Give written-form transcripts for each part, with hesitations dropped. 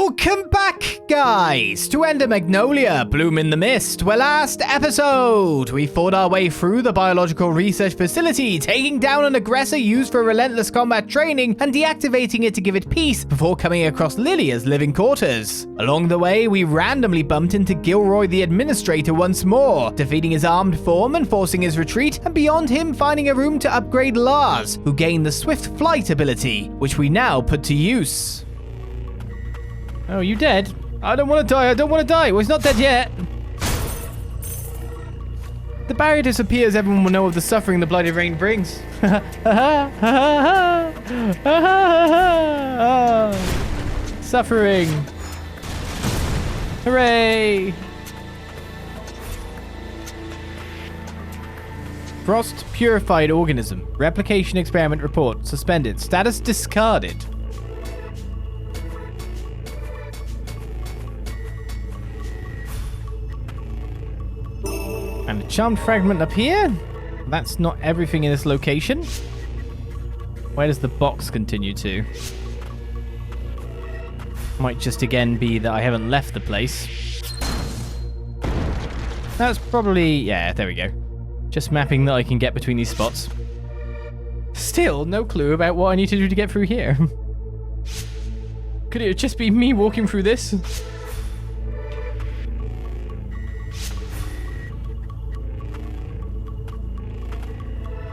Welcome back, guys, to Ender Magnolia, Bloom in the Mist, where last episode we fought our way through the biological research facility, taking down an aggressor used for relentless combat training and deactivating it to give it peace before coming across Lilia's living quarters. Along the way, we randomly bumped into Gilroy the Administrator once more, defeating his armed form and forcing his retreat, and beyond him finding a room to upgrade Lars, who gained the swift flight ability, which we now put to use. Oh, you dead? I don't want to die, I don't want to die. Well, he's not dead yet. The barrier disappears, everyone will know of the suffering the Blighted Rain brings. Suffering. Hooray! Frost purified organism. Replication experiment report suspended. Status discarded. And a charmed fragment up here. That's not everything in this location. Where does the box continue to? Might just again be that I haven't left the place. That's probably... yeah, there we go. Just mapping that I can get between these spots. Still, no clue about what I need to do to get through here. Could it just be me walking through this?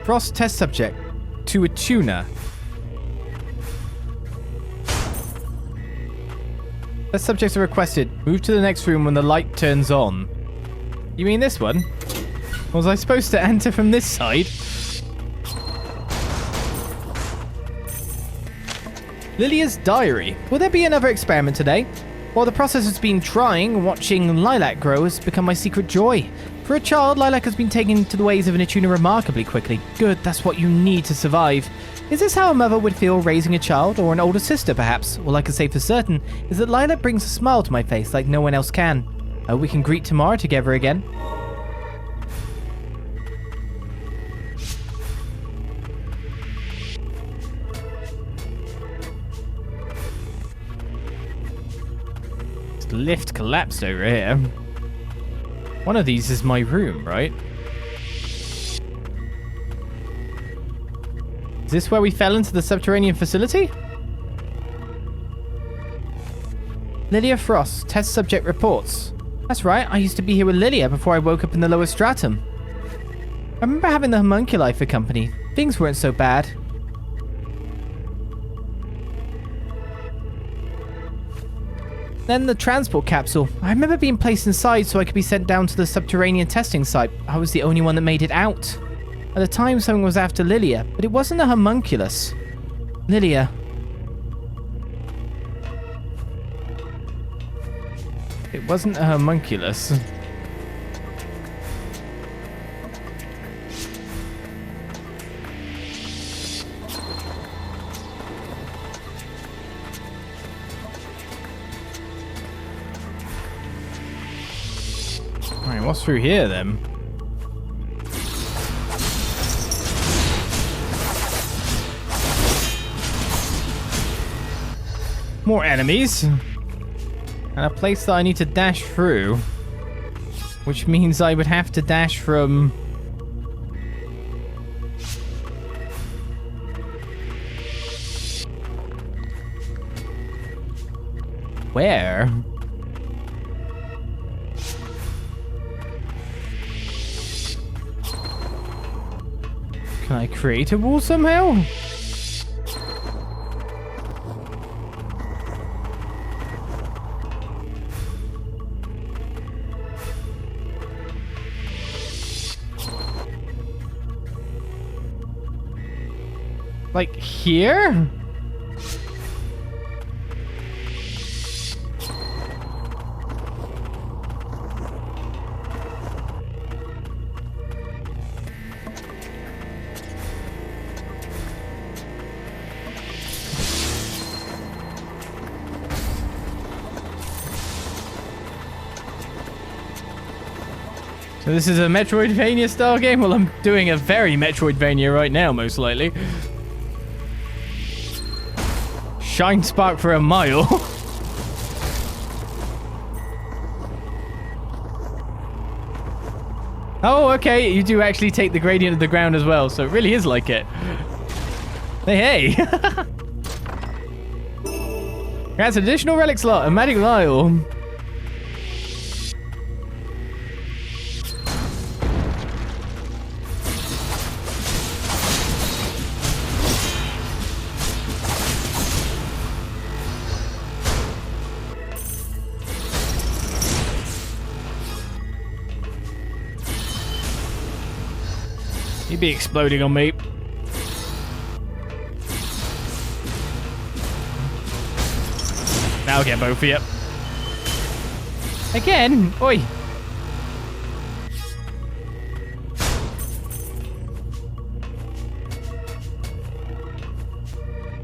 Frost test subject to a tuner. Test subjects are requested. Move to the next room when the light turns on. You mean this one? Was I supposed to enter from this side? Lilia's diary. Will there be another experiment today? While the process has been trying, watching Lilac grow has become my secret joy. For a child, Lilac has been taken to the ways of an Ituna remarkably quickly. Good, that's what you need to survive. Is this how a mother would feel raising a child, or an older sister perhaps? All I can say for certain is that Lilac brings a smile to my face like no one else can. We can greet tomorrow together again. This lift collapsed over here. One of these is my room, right? Is this where we fell into the Subterranean facility? Lilia Frost, test subject reports. That's right, I used to be here with Lilia before I woke up in the lower stratum. I remember having the Homunculi for company. Things weren't so bad. Then the transport capsule. I remember being placed inside so I could be sent down to the Subterranean testing site. I was the only one that made it out. At the time, someone was after Lilia, but it wasn't a homunculus. Lilia. It wasn't a homunculus. What's through here, then? More enemies. And a place that I need to dash through. Which means I would have to dash from... where? Can I create a wall somehow? Like here? So this is a Metroidvania style game? Well, I'm doing a very Metroidvania right now, most likely. Shine spark for a mile. Oh, okay. You do actually take the gradient of the ground as well, so it really is like it. Hey. That's an additional relic slot, a magic vial. You'd be exploding on me. Now I'll get both of you. Again? Oi.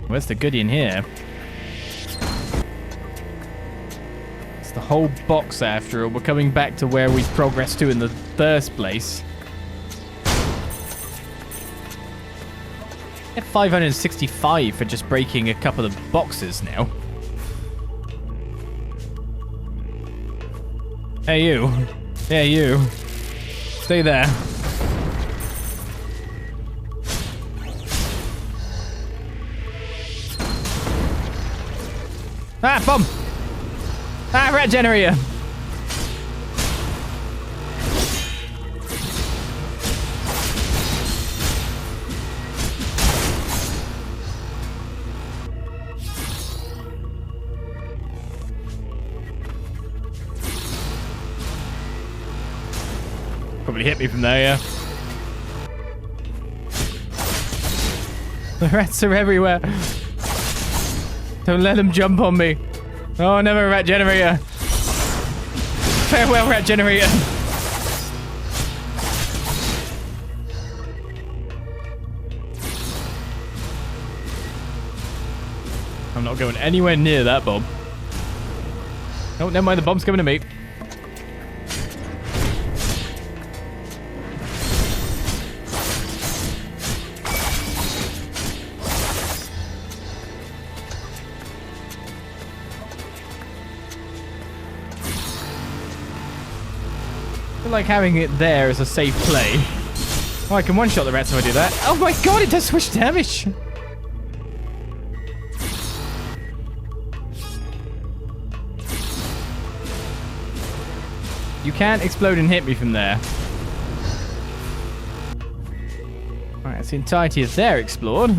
Where's the goodie in here? It's the whole box after all. We're coming back to where we progressed to in the first place. Get 565 for just breaking a couple of boxes now. Hey, you. Yeah, you. Stay there. Ah, bomb! Ah, rat generator! Probably hit me from there, yeah. The rats are everywhere. Don't let them jump on me. Oh, never rat generator. Farewell, rat generator. I'm not going anywhere near that bomb. Oh, never mind, the bomb's coming to me. Like having it there as a safe play. Oh, I can one-shot the rats if I do that. Oh my god, it does so much damage! You can't explode and hit me from there. Alright, that's the entirety of there explored.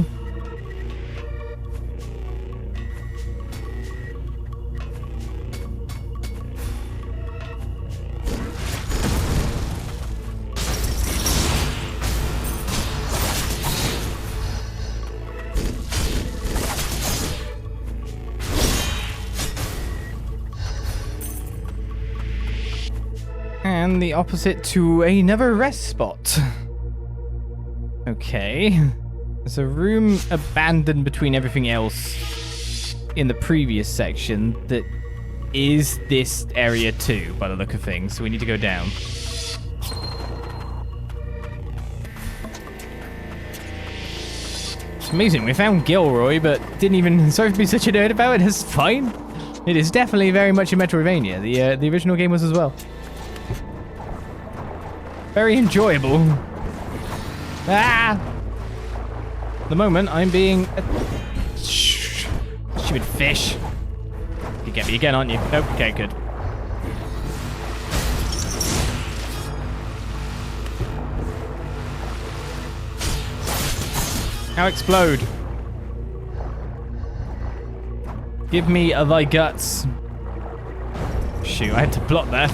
And the opposite to another rest spot. Okay. There's a room abandoned between everything else in the previous section that is this area too, by the look of things. So we need to go down. It's amazing. We found Gilroy, but didn't even... Sorry to be such a nerd about it. It's fine. It is definitely very much a Metroidvania. The original game was as well. Very enjoyable. Ah! At the moment, I'm being a stupid fish. You get me again, aren't you? Nope. Okay, good. Now explode. Give me thy guts. Shoot, I had to block that.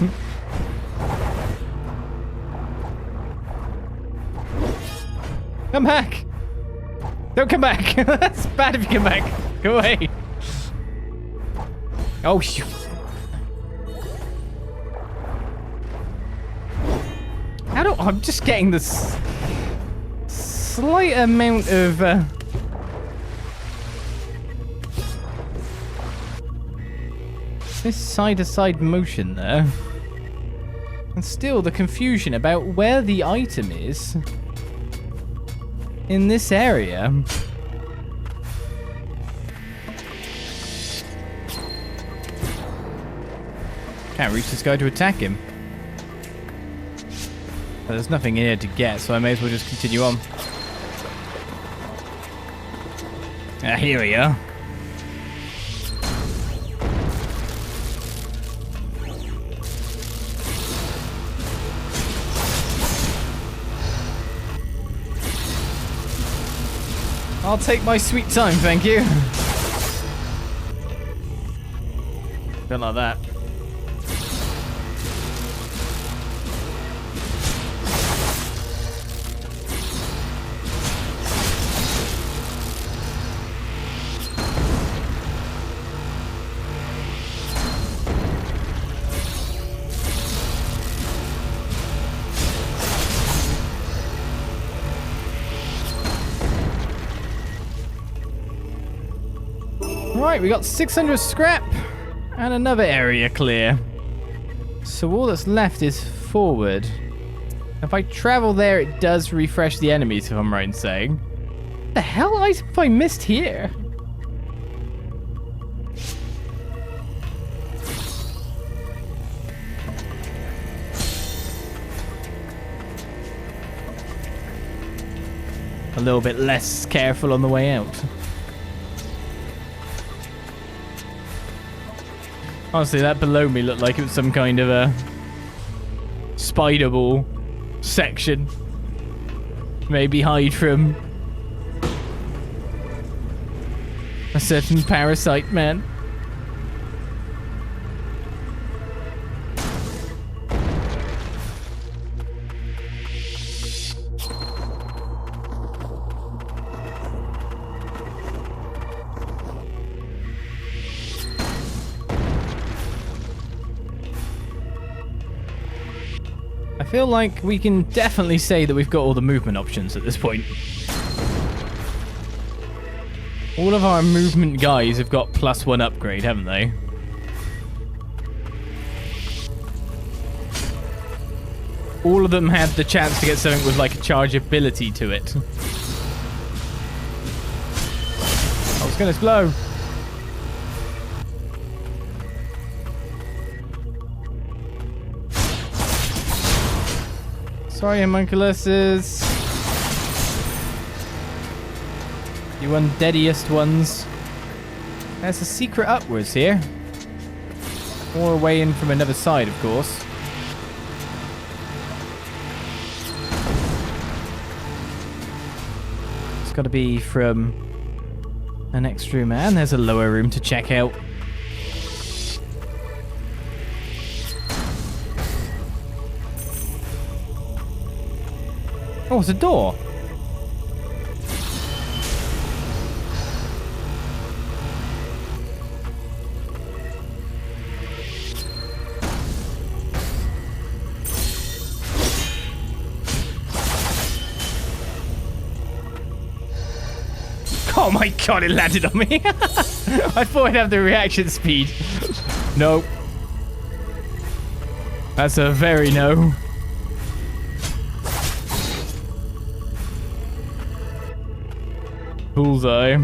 Come back! Don't come back! That's bad if you come back. Go away. Oh, shoot. How do... I'm just getting this slight amount of... this side-to-side motion there. And still the confusion about where the item is. In this area. Can't reach this guy to attack him. There's nothing here to get, so I may as well just continue on. Here we are. I'll take my sweet time, thank you. Don't like that. Right, we got 600 scrap and another area clear. So all that's left is forward. If I travel there, it does refresh the enemies, if I'm right in saying. What the hell item have I missed here? A little bit less careful on the way out. Honestly, that below me looked like it was some kind of a spider ball section. Maybe hide from a certain parasite man. I feel like we can definitely say that we've got all the movement options at this point. All of our movement guys have got +1 upgrade, haven't they? All of them had the chance to get something with like a chargeability to it. Oh, it's gonna explode. Sorry, homunculuses. You undeadiest ones. There's a secret upwards here. Or a way in from another side, of course. It's got to be from the next room. And there's a lower room to check out. Oh, it's a door. Oh my god, it landed on me. I thought I'd have the reaction speed. No. That's a very no. Bullseye.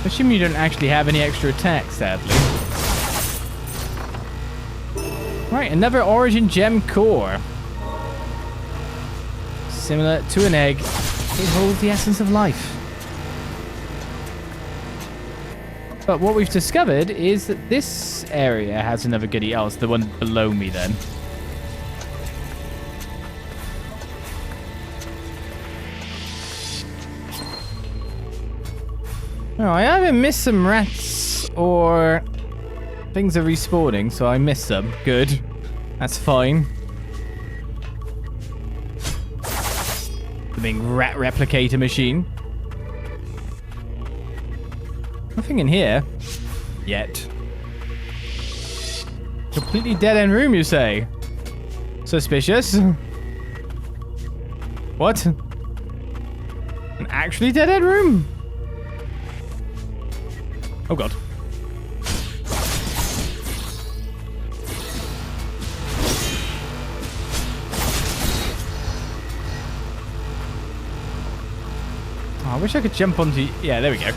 Assume you don't actually have any extra attacks, sadly. Right, another origin gem core. Similar to an egg, it holds the essence of life. But what we've discovered is that this area has another goodie. Oh, it's the one below me then. Oh, I either missed some rats or things are respawning, so I missed them. Good. That's fine. The big rat replicator machine. Nothing in here. Yet. Completely dead-end room, you say? Suspicious. What? An actually dead-end room? Oh god. Oh, I wish I could jump onto... Yeah, there we go.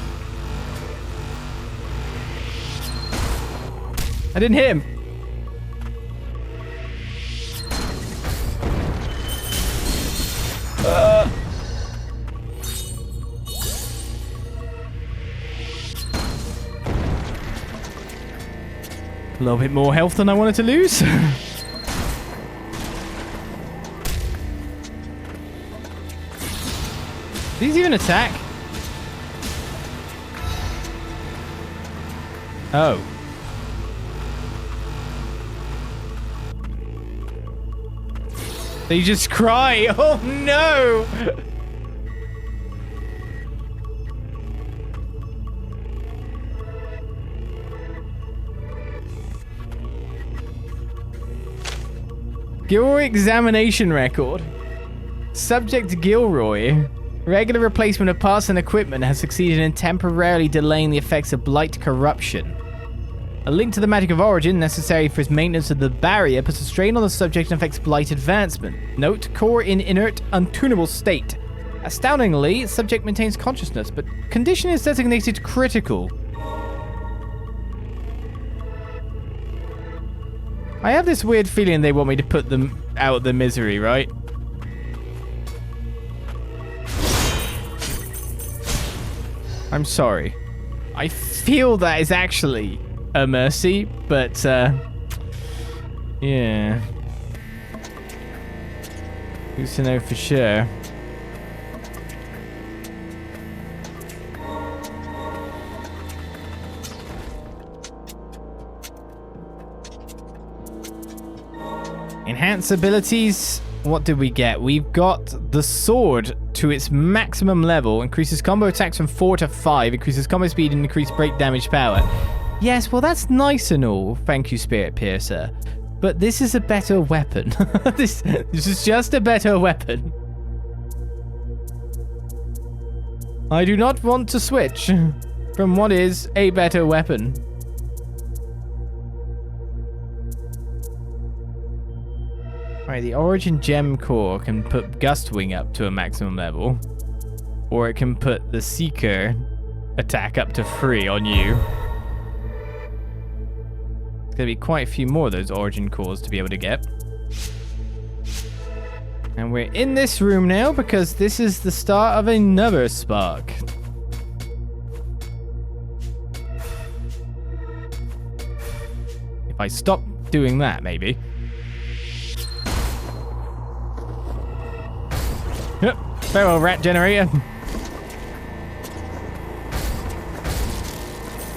I didn't hit him. A little bit more health than I wanted to lose. These even attack? Oh. They just cry. Oh no! Gilroy examination record. Subject Gilroy. Regular replacement of parts and equipment has succeeded in temporarily delaying the effects of blight corruption. A link to the magic of origin necessary for his maintenance of the barrier puts a strain on the subject and affects blight advancement. Note, core in inert, untunable state. Astoundingly, subject maintains consciousness, but condition is designated critical. I have this weird feeling they want me to put them out of their misery, right? I'm sorry. I feel that is actually a mercy, but, yeah. Who's to know for sure? Enhance abilities. What did we get? We've got the sword to its maximum level. Increases combo attacks from 4 to 5. Increases combo speed and increased break damage power. Yes, well that's nice and all. Thank you, Spirit Piercer. But this is a better weapon. This is just a better weapon. I do not want to switch from what is a better weapon. Alright, the Origin Gem Core can put Gustwing up to a maximum level. Or it can put the Seeker attack up to 3 on you. There's going to be quite a few more of those Origin Cores to be able to get. And we're in this room now because this is the start of another spark. If I stop doing that, maybe. Yep, feral rat generator.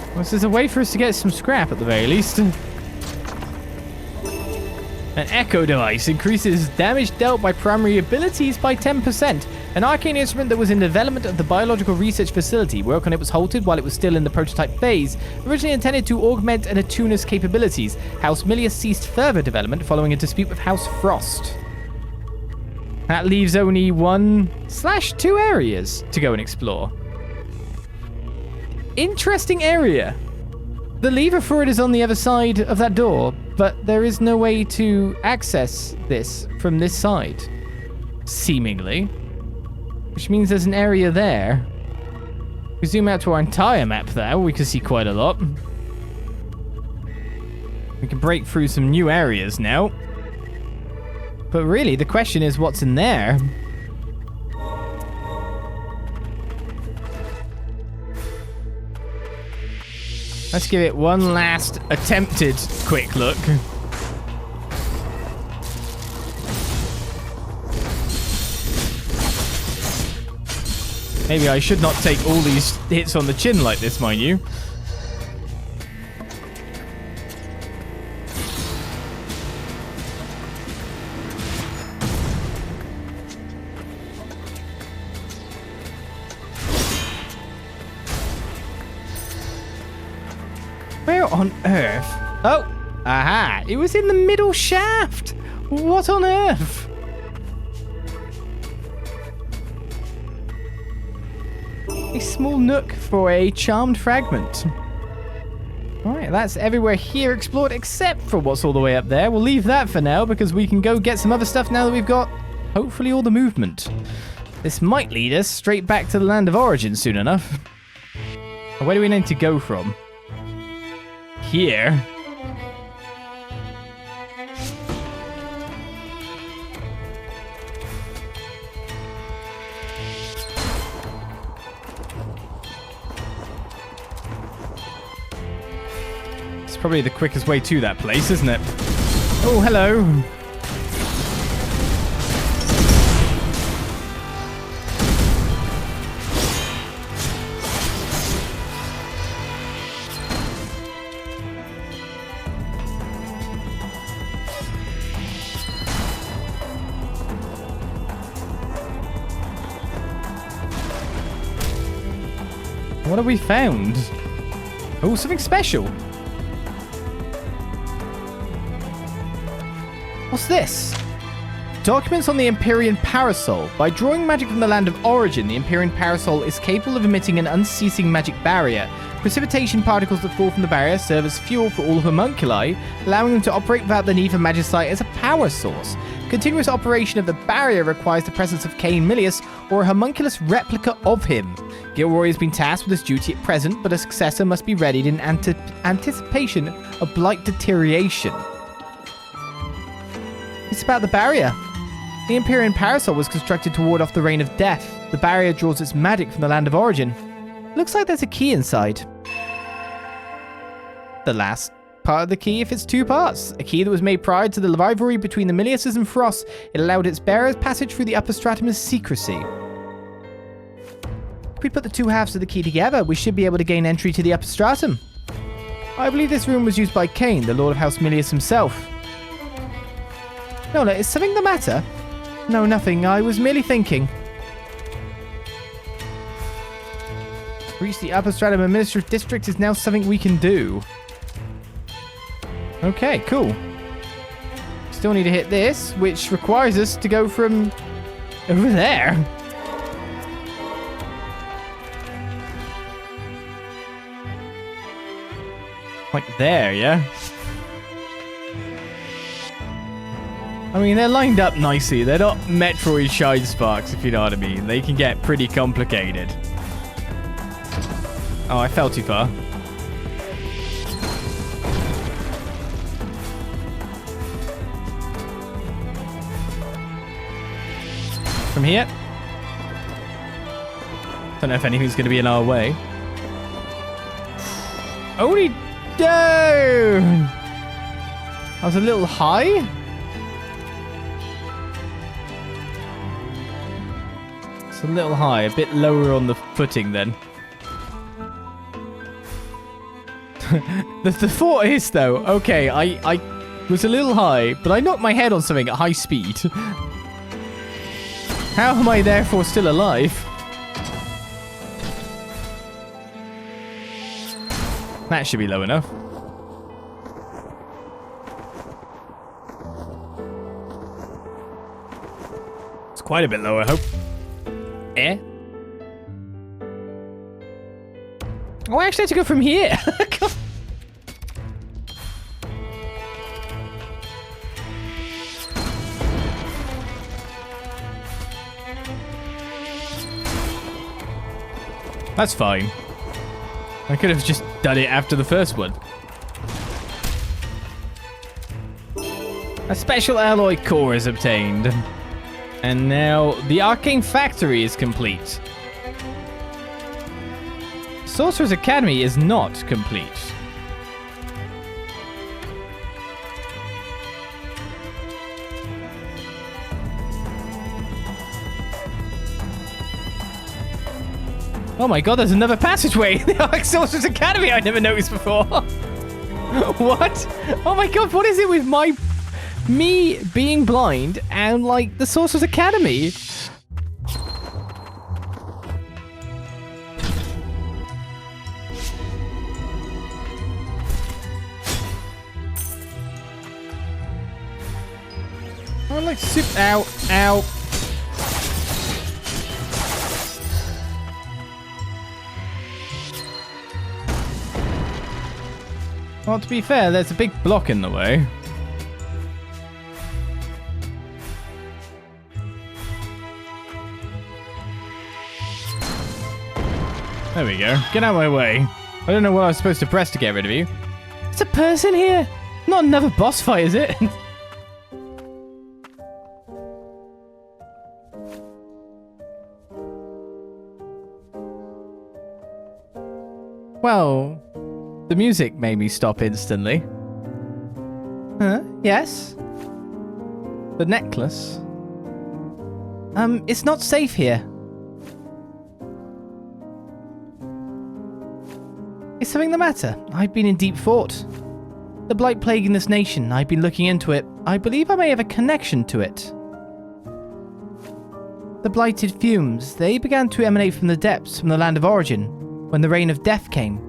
Well, this is a way for us to get some scrap at the very least. An echo device increases damage dealt by primary abilities by 10%. An arcane instrument that was in development at the biological research facility. Work on it was halted while it was still in the prototype phase. Originally intended to augment an attuner's capabilities. House Milia ceased further development following a dispute with House Frost. That leaves only 1/2 areas to go and explore. Interesting area. The lever for it is on the other side of that door, but there is no way to access this from this side. Seemingly. Which means there's an area there. If we zoom out to our entire map there, we can see quite a lot. We can break through some new areas now. But really, the question is what's in there? Let's give it one last attempted quick look. Maybe I should not take all these hits on the chin like this, mind you. Where on earth? Oh, aha, it was in the middle shaft. What on earth? A small nook for a charmed fragment. Alright, that's everywhere here explored except for what's all the way up there. We'll leave that for now because we can go get some other stuff now that we've got, hopefully, all the movement. This might lead us straight back to the Land of Origin soon enough. Where do we need to go from? Here. It's probably the quickest way to that place, isn't it? Oh, hello. What have we found? Oh, something special. What's this? Documents on the Empyrean Parasol. By drawing magic from the Land of Origin, the Empyrean Parasol is capable of emitting an unceasing magic barrier. Precipitation particles that fall from the barrier serve as fuel for all Homunculi, allowing them to operate without the need for Magicite as a power source. Continuous operation of the barrier requires the presence of Cain Milius or a homunculus replica of him. Gilroy has been tasked with this duty at present, but a successor must be readied in anticipation of blight deterioration. It's about the barrier. The Empyrean Parasol was constructed to ward off the Reign of Death. The barrier draws its magic from the Land of Origin. Looks like there's a key inside. The last part of the key if it's two parts. A key that was made prior to the rivalry between the Miliuses and Frosts. It allowed its bearer's passage through the upper stratum as secrecy. If we put the two halves of the key together, we should be able to gain entry to the upper stratum. I believe this room was used by Cain, the Lord of House Milius himself. Nola, is something the matter? No, nothing. I was merely thinking. Reach the upper stratum administrative district is now something we can do. Okay, cool. Still need to hit this, which requires us to go from over there. Like there, yeah? I mean, they're lined up nicely. They're not Metroid Shine Sparks, if you know what I mean. They can get pretty complicated. Oh, I fell too far. From here? Don't know if anything's going to be in our way. Only... No! I was a little high? It's a little high. A bit lower on the footing then. the thought is, though, okay, I was a little high, but I knocked my head on something at high speed. How am I therefore still alive? That should be low enough. It's quite a bit lower, I hope. Eh? Oh, I actually had to go from here. That's fine. I could have just done it after the first one. A special alloy core is obtained. And now the Arcane Factory is complete. Sorcerer's Academy is not complete. Oh my god, there's another passageway in the Sorcerer's Academy I never noticed before. What? Oh my god, what is it with me being blind and, like, the Sorcerer's Academy? I like soup. Ow, ow. Well, to be fair, there's a big block in the way. There we go. Get out of my way. I don't know what I was supposed to press to get rid of you. There's a person here. Not another boss fight, is it? Well, The music made me stop instantly. Huh? Yes? The necklace? It's not safe here. Is something the matter? I've been in deep thought. The blight plaguing this nation, I've been looking into it. I believe I may have a connection to it. The blighted fumes, they began to emanate from the depths from the land of origin, when the reign of death came.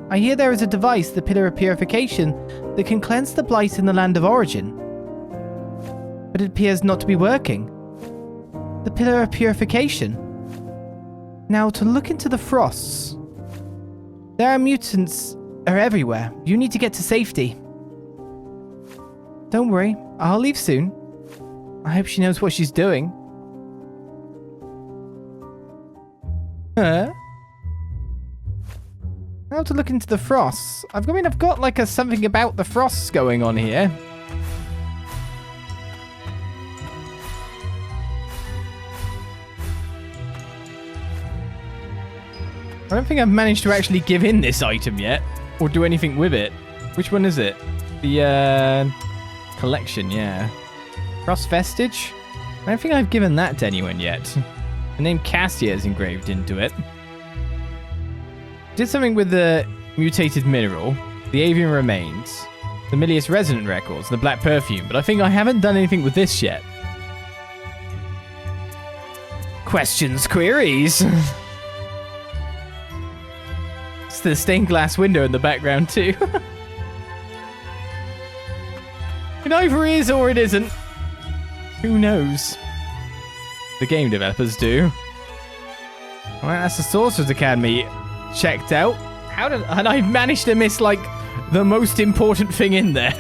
I hear there is a device, the Pillar of Purification, that can cleanse the blight in the land of origin. But it appears not to be working. The Pillar of Purification. Now, to look into the frosts. There are mutants everywhere. You need to get to safety. Don't worry, I'll leave soon. I hope she knows what she's doing. Huh? How to look into the frosts? I've got like a something about the frosts going on here. I don't think I've managed to actually give in this item yet, or do anything with it. Which one is it? The collection, yeah. Frost Vestige? I don't think I've given that to anyone yet. The name Cassia is engraved into it. Did something with the mutated mineral, the avian remains, the Milius resonant records, the black perfume, but I think I haven't done anything with this yet. Questions, queries. It's the stained glass window in the background too. It either is or it isn't. Who knows? The game developers do. Alright, that's the Sorcerer's Academy checked out. And I managed to miss like the most important thing in there.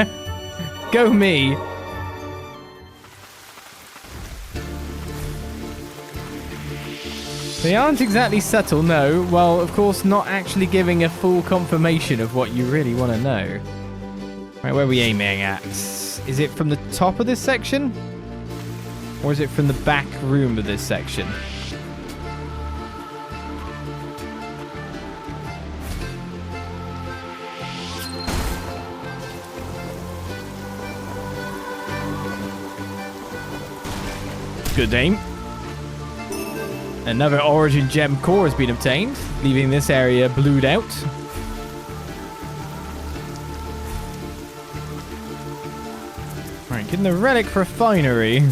Go me. They aren't exactly subtle, no, while of course not actually giving a full confirmation of what you really want to know. Right, where are we aiming at? Is it from the top of this section? Or is it from the back room of this section? Good aim. Another Origin Gem core has been obtained, leaving this area blued out. Alright, getting the Relic Refinery.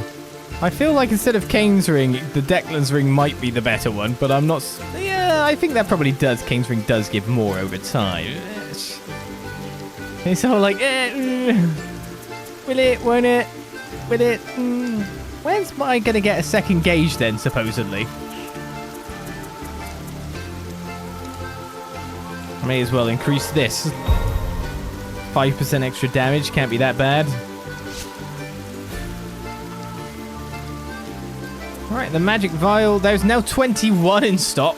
I feel like instead of Kane's Ring, the Declan's Ring might be the better one, but I'm not... Yeah, I think that probably does. Kane's Ring does give more over time. It's all like... will it? Won't it? Will it? When's I going to get a second gauge then, supposedly? I may as well increase this. 5% extra damage, can't be that bad. Alright, the magic vial. There's now 21 in stock.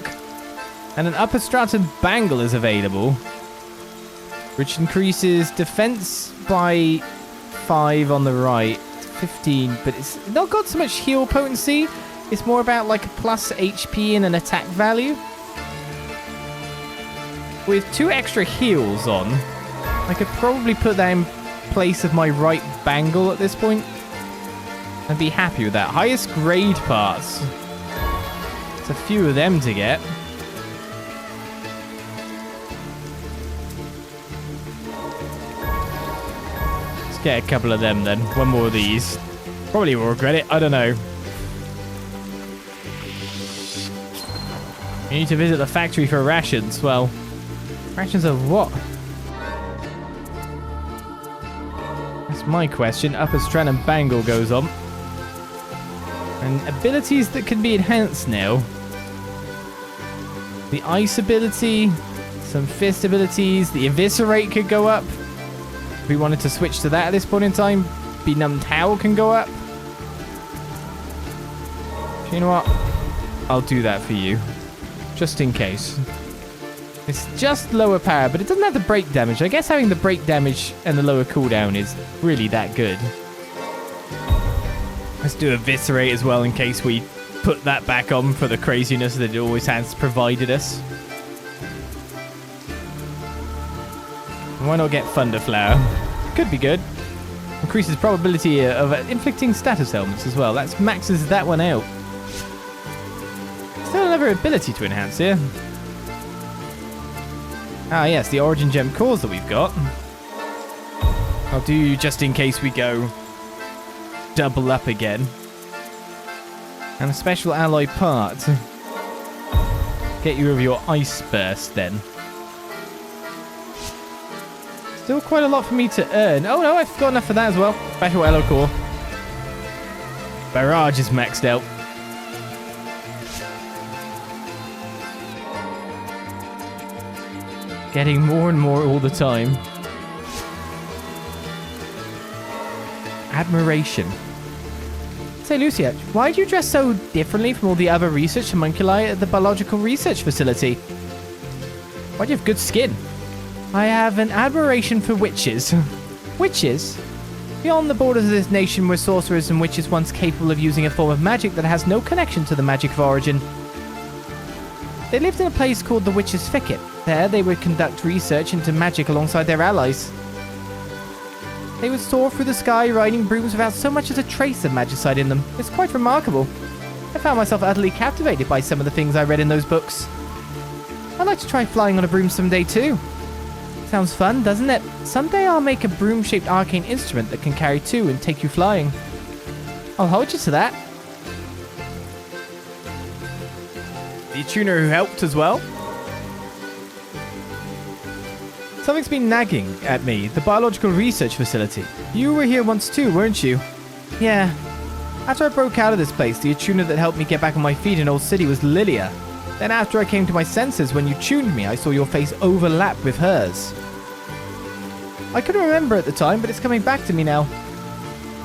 And an upper stratum bangle is available, which increases defense by 5 on the right. 15, but it's not got so much heal potency. It's more about like a plus HP and an attack value. With 2 extra heals on, I could probably put that in place of my right bangle at this point. I'd be happy with that. Highest grade parts. It's a few of them to get. Let's get a couple of them then. One more of these. Probably will regret it. I don't know. You need to visit the factory for rations. Well, rations of what? That's my question. Upper Stratum Bangle goes on. And abilities that can be enhanced now. The ice ability, some fist abilities, the eviscerate could go up. If we wanted to switch to that at this point in time, benumbed howl can go up. You know what? I'll do that for you. Just in case. It's just lower power, but it doesn't have the break damage. I guess having the break damage and the lower cooldown is really that good. Let's do eviscerate as well in case we put that back on for the craziness that it always has provided us. Why not get Thunderflower? Could be good. Increases probability of inflicting status elements as well. That maxes that one out. Still another ability to enhance here. Ah yes, the Origin Gem cores that we've got. I'll do just in case we go double up again. And a special alloy part. Get you over your Ice Burst then. Still quite a lot for me to earn. Oh no, I've got enough for that as well. Special alloy core. Barrage is maxed out. Getting more and more all the time. Admiration. Say, Lucia, why do you dress so differently from all the other research homunculi at the biological research facility? Why do you have good skin? I have an admiration for witches. Witches? Beyond the borders of this nation were sorcerers and witches once capable of using a form of magic that has no connection to the magic of origin. They lived in a place called the Witch's Thicket. There, they would conduct research into magic alongside their allies. They would soar through the sky riding brooms without so much as a trace of magicite in them. It's quite remarkable. I found myself utterly captivated by some of the things I read in those books. I'd like to try flying on a broom someday too. Sounds fun, doesn't it? Someday I'll make a broom-shaped arcane instrument that can carry two and take you flying. I'll hold you to that. The tuner who helped as well. Something's been nagging at me, the biological research facility. You were here once too, weren't you? Yeah. After I broke out of this place, the attuner that helped me get back on my feet in Old City was Lilia. Then after I came to my senses, when you tuned me, I saw your face overlap with hers. I couldn't remember at the time, but it's coming back to me now.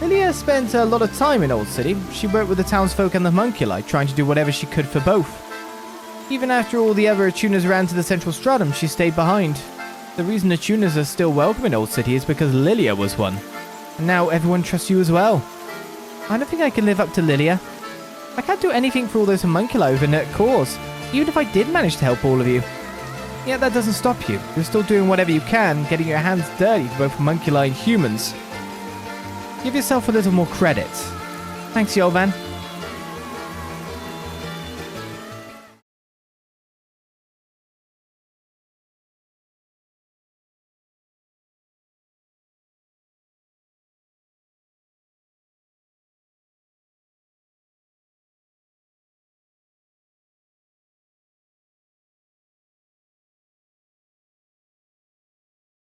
Lilia spent a lot of time in Old City. She worked with the townsfolk and the homunculi, trying to do whatever she could for both. Even after all the other attuners ran to the central stratum, she stayed behind. The reason attuners are still welcome in Old City is because Lilia was one. And now everyone trusts you as well. I don't think I can live up to Lilia. I can't do anything for all those homunculi with inert cores, even if I did manage to help all of you. Yet that doesn't stop you. You're still doing whatever you can, getting your hands dirty for both homunculi and humans. Give yourself a little more credit. Thanks, Yolvan.